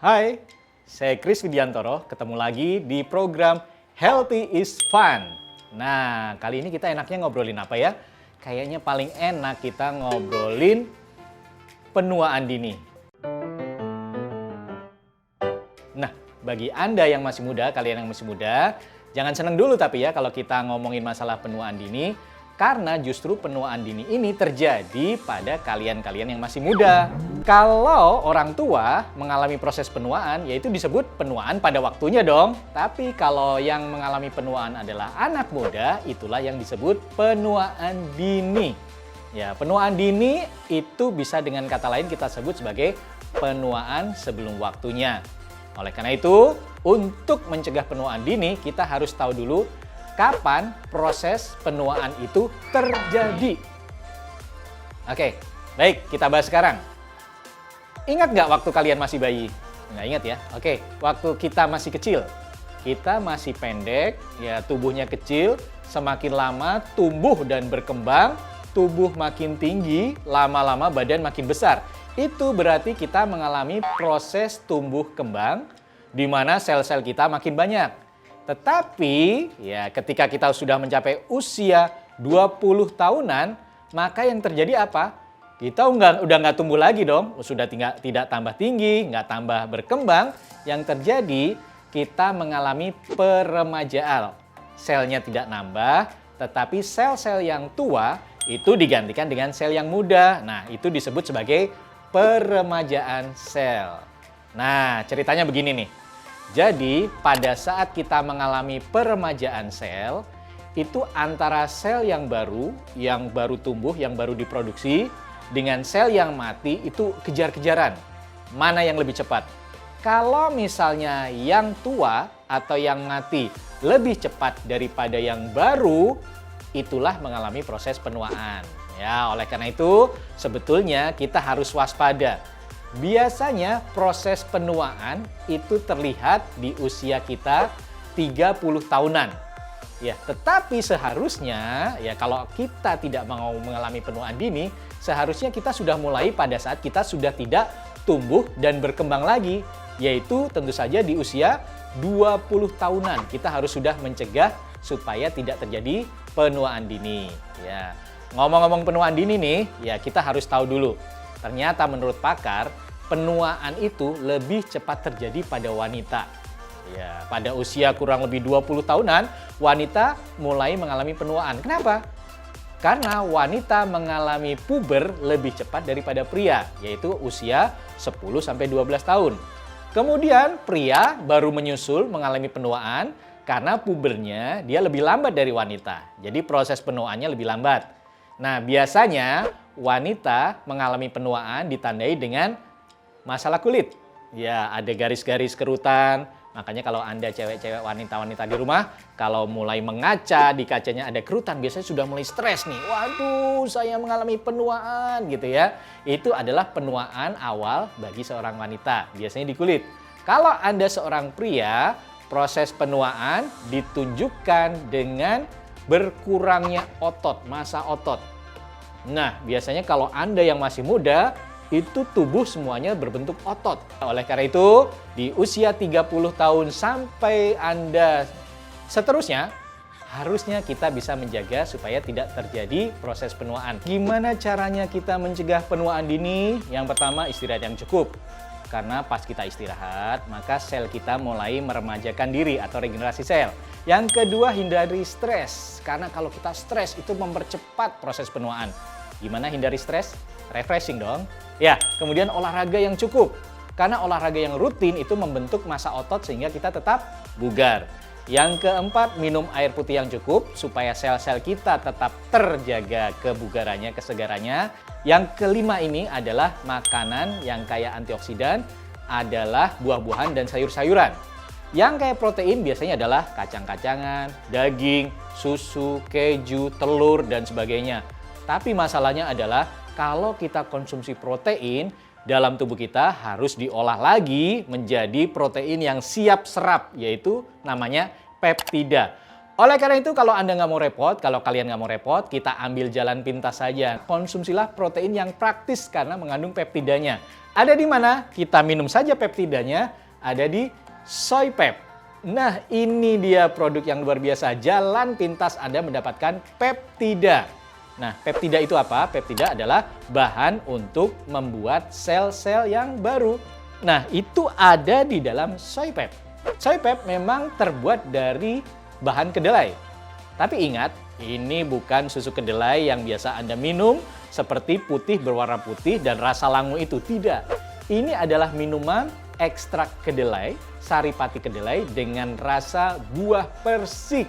Hai, saya Kris Widiantoro, ketemu lagi di program Healthy is Fun. Nah, kali ini kita enaknya ngobrolin apa ya? Kayaknya paling enak kita ngobrolin penuaan dini. Nah, bagi Anda yang masih muda, kalian yang masih muda, jangan seneng dulu tapi ya kalau kita ngomongin masalah penuaan dini, karena justru penuaan dini ini terjadi pada kalian-kalian yang masih muda. Kalau orang tua mengalami proses penuaan, yaitu disebut penuaan pada waktunya dong. Tapi kalau yang mengalami penuaan adalah anak muda, itulah yang disebut penuaan dini. Ya, penuaan dini itu bisa dengan kata lain kita sebut sebagai penuaan sebelum waktunya. Oleh karena itu, untuk mencegah penuaan dini, kita harus tahu dulu kapan proses penuaan itu terjadi. Oke, baik, kita bahas sekarang. Ingat nggak waktu kalian masih bayi? Nggak ingat ya? Oke, waktu kita masih kecil, kita masih pendek, ya tubuhnya kecil, semakin lama tumbuh dan berkembang, tubuh makin tinggi, lama-lama badan makin besar. Itu berarti kita mengalami proses tumbuh kembang, di mana sel-sel kita makin banyak. Tetapi, ya ketika kita sudah mencapai usia 20 tahunan, maka yang terjadi apa? Kita udah nggak tumbuh lagi dong, sudah tidak tambah tinggi, nggak tambah berkembang. Yang terjadi, kita mengalami peremajaan. Selnya tidak nambah, tetapi sel-sel yang tua itu digantikan dengan sel yang muda. Nah, itu disebut sebagai peremajaan sel. Nah, ceritanya begini nih. Jadi, pada saat kita mengalami peremajaan sel, itu antara sel yang baru tumbuh, yang baru diproduksi, dengan sel yang mati itu kejar-kejaran. Mana yang lebih cepat? Kalau misalnya yang tua atau yang mati lebih cepat daripada yang baru, itulah mengalami proses penuaan. Ya, oleh karena itu, sebetulnya kita harus waspada. Biasanya proses penuaan itu terlihat di usia kita 30 tahunan. Ya, tetapi seharusnya ya kalau kita tidak mau mengalami penuaan dini, seharusnya kita sudah mulai pada saat kita sudah tidak tumbuh dan berkembang lagi, yaitu tentu saja di usia 20 tahunan. Kita harus sudah mencegah supaya tidak terjadi penuaan dini. Ya. Ngomong-ngomong penuaan dini nih, ya kita harus tahu dulu. Ternyata menurut pakar, penuaan itu lebih cepat terjadi pada wanita. Ya, pada usia kurang lebih 20 tahunan, wanita mulai mengalami penuaan. Kenapa? Karena wanita mengalami puber lebih cepat daripada pria, yaitu usia 10-12 tahun. Kemudian pria baru menyusul mengalami penuaan karena pubernya dia lebih lambat dari wanita. Jadi proses penuaannya lebih lambat. Nah, biasanya wanita mengalami penuaan ditandai dengan masalah kulit. Ya, ada garis-garis kerutan. Makanya kalau Anda cewek-cewek wanita-wanita di rumah, kalau mulai mengaca, di kacanya ada kerutan, biasanya sudah mulai stres nih. Waduh, saya mengalami penuaan gitu ya. Itu adalah penuaan awal bagi seorang wanita, biasanya di kulit. Kalau Anda seorang pria, proses penuaan ditunjukkan dengan berkurangnya otot, massa otot. Nah, biasanya kalau Anda yang masih muda, itu tubuh semuanya berbentuk otot. Oleh karena itu, di usia 30 tahun sampai Anda seterusnya, harusnya kita bisa menjaga supaya tidak terjadi proses penuaan. Gimana caranya kita mencegah penuaan dini? Yang pertama, istirahat yang cukup. Karena pas kita istirahat, maka sel kita mulai meremajakan diri atau regenerasi sel. Yang kedua, hindari stres. Karena kalau kita stres, itu mempercepat proses penuaan. Gimana hindari stres? Refreshing dong. Ya, kemudian olahraga yang cukup. Karena olahraga yang rutin itu membentuk massa otot sehingga kita tetap bugar. Yang keempat, minum air putih yang cukup supaya sel-sel kita tetap terjaga kebugarannya, kesegarannya. Yang kelima ini adalah makanan yang kaya antioksidan adalah buah-buahan dan sayur-sayuran. Yang kayak protein biasanya adalah kacang-kacangan, daging, susu, keju, telur, dan sebagainya. Tapi masalahnya adalah kalau kita konsumsi protein, dalam tubuh kita harus diolah lagi menjadi protein yang siap serap, yaitu namanya peptida. Oleh karena itu, kalau Anda nggak mau repot, kalau kalian nggak mau repot, kita ambil jalan pintas saja. Konsumsilah protein yang praktis karena mengandung peptidanya. Ada di mana? Kita minum saja peptidanya, ada di Soypep. Nah, ini dia produk yang luar biasa. Jalan pintas Anda mendapatkan peptida. Nah, peptida itu apa? Peptida adalah bahan untuk membuat sel-sel yang baru. Nah, itu ada di dalam Soypep. Soypep memang terbuat dari bahan kedelai. Tapi ingat, ini bukan susu kedelai yang biasa Anda minum seperti putih berwarna putih dan rasa langu itu. Tidak. Ini adalah minuman ekstrak kedelai, saripati kedelai dengan rasa buah persik.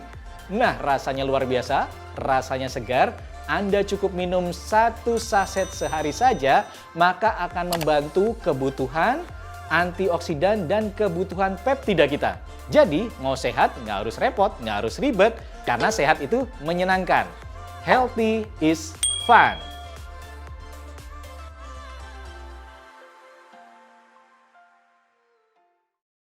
Nah, rasanya luar biasa, rasanya segar. Anda cukup minum 1 saset sehari saja, maka akan membantu kebutuhan antioksidan dan kebutuhan peptida kita. Jadi, mau sehat nggak harus repot, nggak harus ribet, karena sehat itu menyenangkan. Healthy is fun.